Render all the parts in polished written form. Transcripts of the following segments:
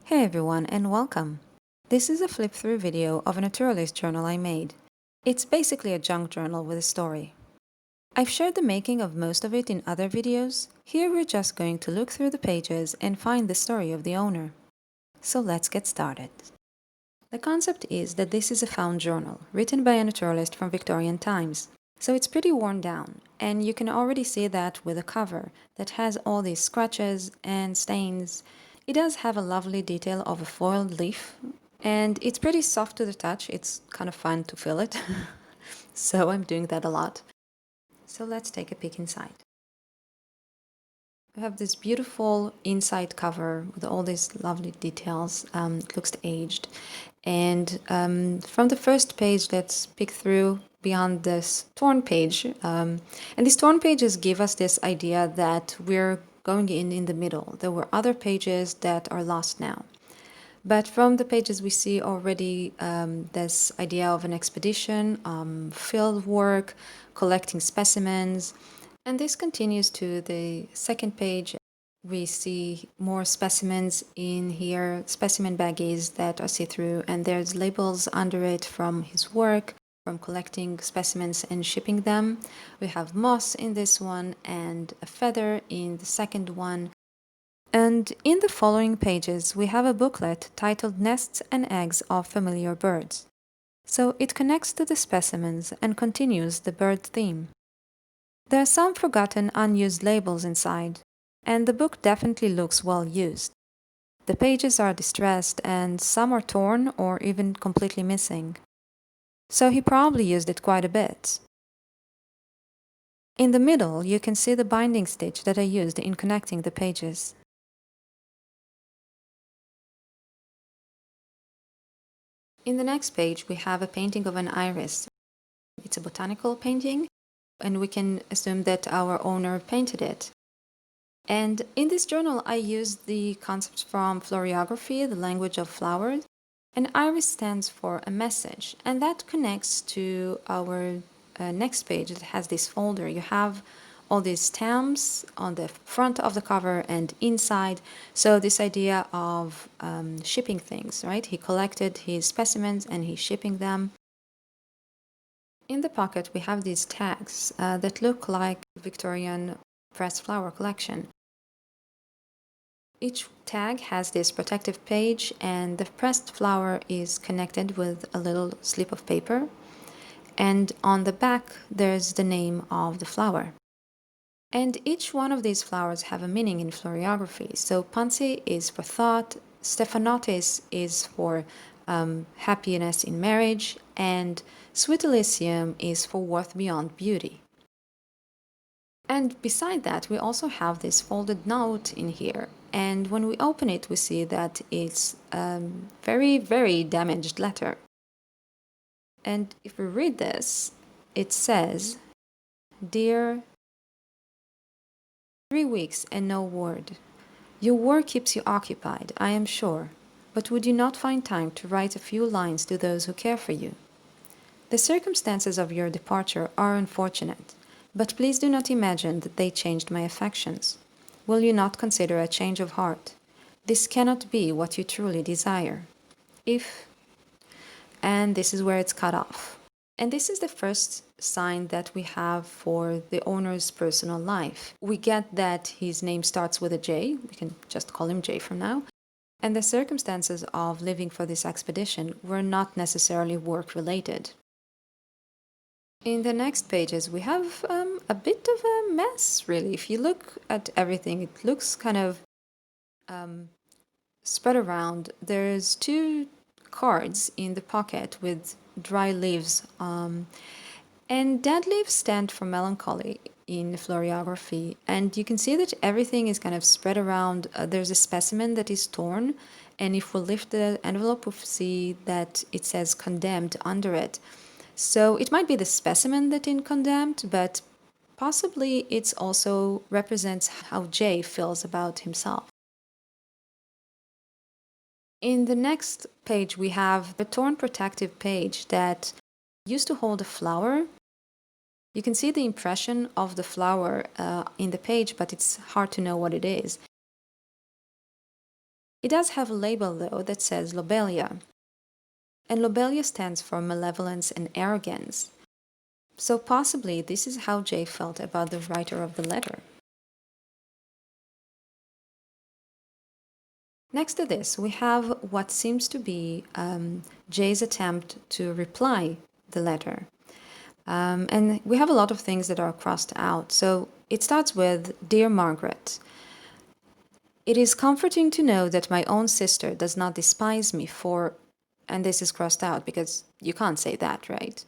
Hey everyone and welcome! This is a flip-through video of a naturalist journal I made. It's basically a junk journal with a story. I've shared the making of most of it in other videos. Here we're just going to look through the pages and find the story of the owner. So let's get started. The concept is that this is a found journal, written by a naturalist from Victorian times. So it's pretty worn down, and you can already see that with the cover that has all these scratches and stains. It does have a lovely detail of a foiled leaf, and it's pretty soft to the touch. It's kind of fun to feel it. So I'm doing that a lot. So let's take a peek inside. We have this beautiful inside cover with all these lovely details. It looks aged. And from the first page, let's pick through beyond this torn page. And these torn pages give us this idea that we're going in the middle. There were other pages that are lost now. But from the pages we see already this idea of an expedition, field work, collecting specimens. And this continues to the second page. We see more specimens in here, specimen baggies that are see-through, and there's labels under it from his work, from collecting specimens and shipping them. We have moss in this one and a feather in the second one. And in the following pages, we have a booklet titled Nests and Eggs of Familiar Birds. So it connects to the specimens and continues the bird theme. There are some forgotten, unused labels inside, and the book definitely looks well used. The pages are distressed and some are torn or even completely missing. So he probably used it quite a bit. In the middle, you can see the binding stitch that I used in connecting the pages. In the next page, we have a painting of an iris. It's a botanical painting, and we can assume that our owner painted it. And in this journal, I used the concepts from florography, the language of flowers, and iris stands for a message, and that connects to our next page. It has this folder. You have all these stamps on the front of the cover and inside. So this idea of shipping things, right? He collected his specimens and he's shipping them. In the pocket, we have these tags that look like Victorian pressed flower collection. Each tag has this protective page, and the pressed flower is connected with a little slip of paper. And on the back, there's the name of the flower. And each one of these flowers have a meaning in florography. So Pansy is for thought, Stephanotis is for happiness in marriage, and Sweet Elysium is for worth beyond beauty. And beside that, we also have this folded note in here. And when we open it, we see that it's a very, very damaged letter. And if we read this, it says, "Dear, 3 weeks and no word. Your work keeps you occupied, I am sure, but would you not find time to write a few lines to those who care for you? The circumstances of your departure are unfortunate, but please do not imagine that they changed my affections. Will you not consider a change of heart? This cannot be what you truly desire. If..." And this is where it's cut off. And this is the first sign that we have for the owner's personal life. We get that his name starts with a J. We can just call him J from now. And the circumstances of living for this expedition were not necessarily work-related. In the next pages, we have a bit of a mess, really. If you look at everything, it looks kind of spread around. There's 2 cards in the pocket with dry leaves. And dead leaves stand for melancholy in florography. And you can see that everything is kind of spread around. There's a specimen that is torn. And if we lift the envelope, we see that it says condemned under it. So it might be the specimen that is condemned, but possibly it also represents how Jay feels about himself. In the next page, we have a torn protective page that used to hold a flower. You can see the impression of the flower in the page, but it's hard to know what it is. It does have a label though that says Lobelia. And Lobelia stands for malevolence and arrogance. So possibly this is how Jay felt about the writer of the letter. Next to this, we have what seems to be Jay's attempt to reply the letter. And we have a lot of things that are crossed out. So it starts with, Dear Margaret, it is comforting to know that my own sister does not despise me for, and this is crossed out because you can't say that, right?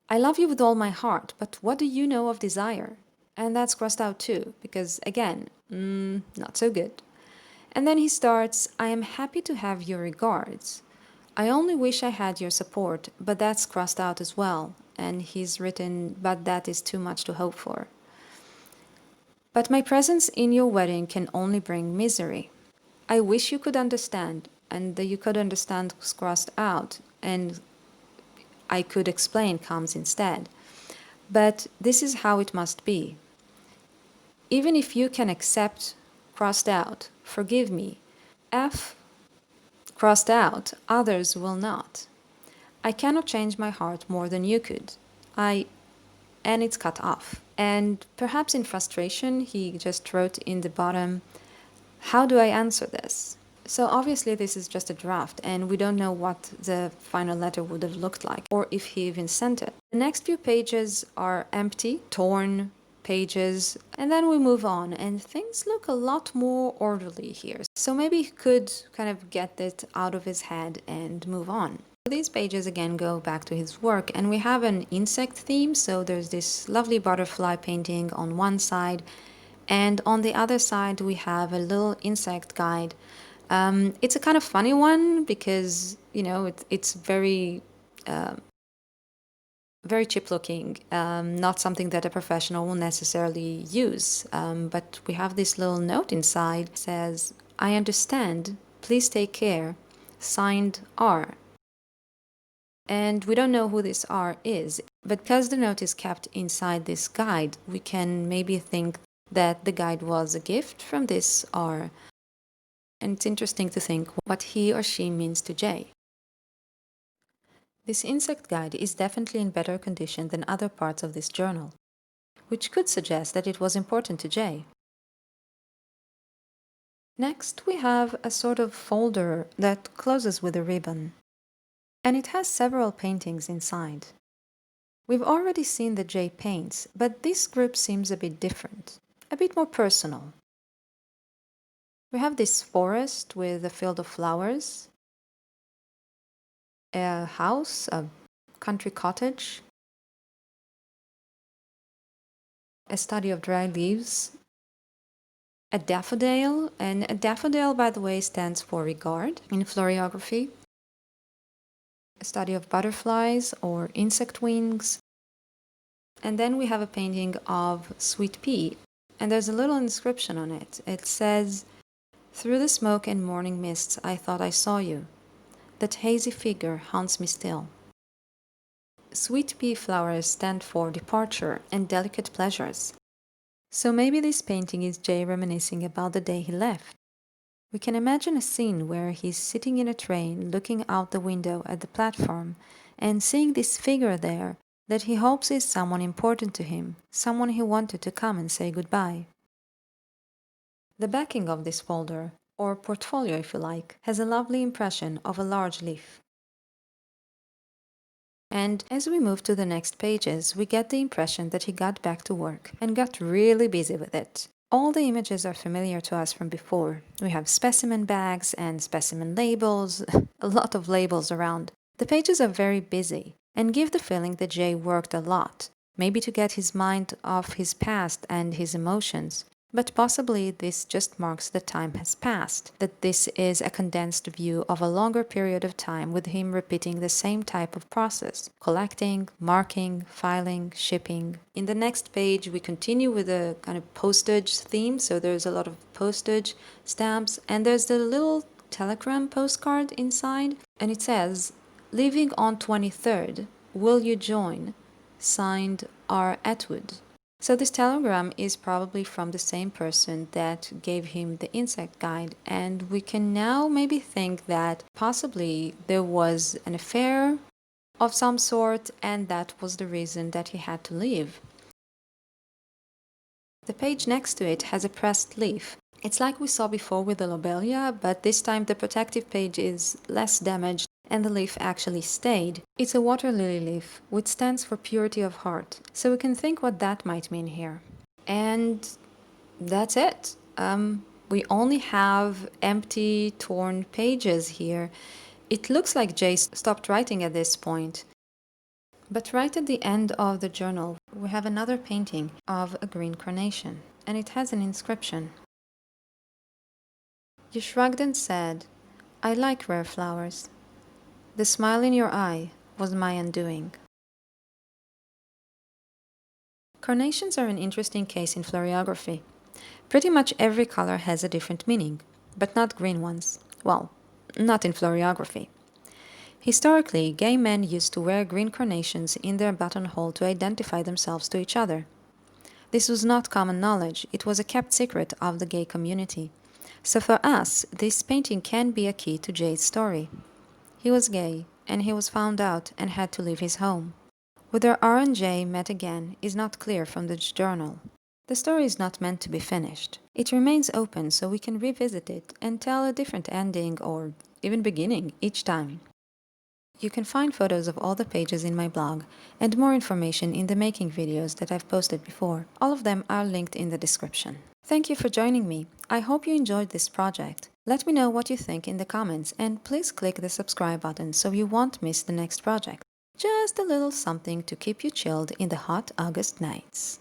I love you with all my heart, but what do you know of desire? And that's crossed out too, because again, not so good. And then he starts, I am happy to have your regards. I only wish I had your support, but that's crossed out as well. And he's written, but that is too much to hope for. But my presence in your wedding can only bring misery. I wish you could understand, and the you could understand was crossed out, and I could explain comes instead. But this is how it must be. Even if you can accept, crossed out, forgive me, F, crossed out, others will not. I cannot change my heart more than you could. And it's cut off. And perhaps in frustration, he just wrote in the bottom, how do I answer this? So obviously this is just a draft, and we don't know what the final letter would have looked like, or if he even sent it. The next few pages are empty, torn pages, and then we move on, and things look a lot more orderly here. So maybe he could kind of get it out of his head and move on. These pages again go back to his work, and we have an insect theme, so there's this lovely butterfly painting on one side, and on the other side we have a little insect guide. It's a kind of funny one because, you know, it's very very cheap looking, not something that a professional will necessarily use. But we have this little note inside, says, I understand, please take care, signed R. And we don't know who this R is, but because the note is kept inside this guide, we can maybe think that the guide was a gift from this R. And it's interesting to think what he or she means to Jay. This insect guide is definitely in better condition than other parts of this journal, which could suggest that it was important to Jay. Next, we have a sort of folder that closes with a ribbon, and it has several paintings inside. We've already seen that Jay paints, but this group seems a bit different, a bit more personal. We have this forest with a field of flowers, a house, a country cottage, a study of dry leaves, a daffodil, and a daffodil, by the way, stands for regard in floriography, a study of butterflies or insect wings, and then we have a painting of sweet pea, and there's a little inscription on it. It says, through the smoke and morning mists I thought I saw you. That hazy figure haunts me still. Sweet pea flowers stand for departure and delicate pleasures. So maybe this painting is Jay reminiscing about the day he left. We can imagine a scene where he's sitting in a train looking out the window at the platform and seeing this figure there that he hopes is someone important to him, someone he wanted to come and say goodbye. The backing of this folder, or portfolio if you like, has a lovely impression of a large leaf. And as we move to the next pages, we get the impression that he got back to work and got really busy with it. All the images are familiar to us from before. We have specimen bags and specimen labels, a lot of labels around. The pages are very busy and give the feeling that Jay worked a lot, maybe to get his mind off his past and his emotions. But possibly this just marks that time has passed, that this is a condensed view of a longer period of time with him repeating the same type of process, collecting, marking, filing, shipping. In the next page we continue with a kind of postage theme, so there's a lot of postage stamps, and there's the little telegram postcard inside, and it says, leaving on 23rd, will you join? Signed R. Atwood. So this telegram is probably from the same person that gave him the insect guide, and we can now maybe think that possibly there was an affair of some sort, and that was the reason that he had to leave. The page next to it has a pressed leaf. It's like we saw before with the lobelia, but this time the protective page is less damaged and the leaf actually stayed. It's a water lily leaf, which stands for purity of heart, so we can think what that might mean here. And that's it. We only have empty, torn pages here. It looks like Jay stopped writing at this point. But right at the end of the journal, we have another painting of a green carnation, and it has an inscription. You shrugged and said, I like rare flowers. The smile in your eye was my undoing. Carnations are an interesting case in floriography. Pretty much every color has a different meaning, but not green ones. Well, not in floriography. Historically, gay men used to wear green carnations in their buttonhole to identify themselves to each other. This was not common knowledge, it was a kept secret of the gay community. So for us, this painting can be a key to Jay's story. He was gay, and he was found out and had to leave his home. Whether R and J met again is not clear from the journal. The story is not meant to be finished. It remains open so we can revisit it and tell a different ending or even beginning each time. You can find photos of all the pages in my blog and more information in the making videos that I've posted before. All of them are linked in the description. Thank you for joining me. I hope you enjoyed this project. Let me know what you think in the comments and please click the subscribe button so you won't miss the next project. Just a little something to keep you chilled in the hot August nights.